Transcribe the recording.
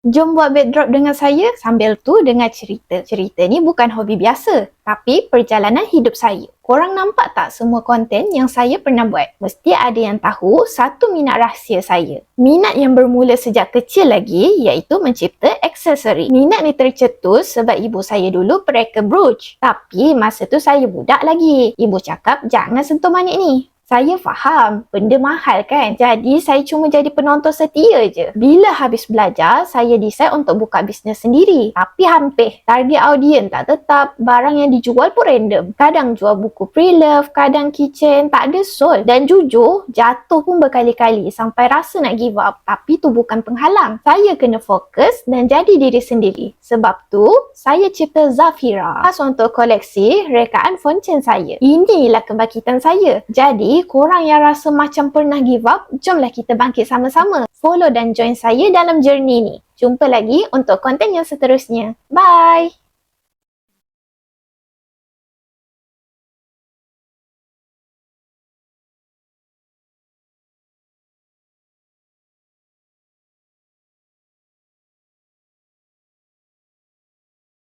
Jom buat backdrop dengan saya sambil tu dengar cerita. Cerita ni bukan hobi biasa, tapi perjalanan hidup saya. Korang nampak tak semua konten yang saya pernah buat? Mesti ada yang tahu satu minat rahsia saya. Minat yang bermula sejak kecil lagi iaitu mencipta aksesori. Minat ni tercetus sebab ibu saya dulu pereka brooch. Tapi masa tu saya budak lagi. Ibu cakap jangan sentuh manik ni. Saya faham, benda mahal kan? Jadi, saya cuma jadi penonton setia je. Bila habis belajar, saya decide untuk buka bisnes sendiri. Tapi hampir. Target audience tak tetap, barang yang dijual pun random. Kadang jual buku pre-love, kadang kitchen, tak ada sold. Dan jujur, jatuh pun berkali-kali sampai rasa nak give up. Tapi tu bukan penghalang. Saya kena fokus dan jadi diri sendiri. Sebab tu, saya cipta Zafira. Khas untuk koleksi rekaan fonten saya. Inilah kebangkitan saya. Jadi, korang yang rasa macam pernah give up, jomlah kita bangkit sama-sama. Follow dan join saya dalam journey ni. Jumpa lagi untuk konten yang seterusnya. Bye!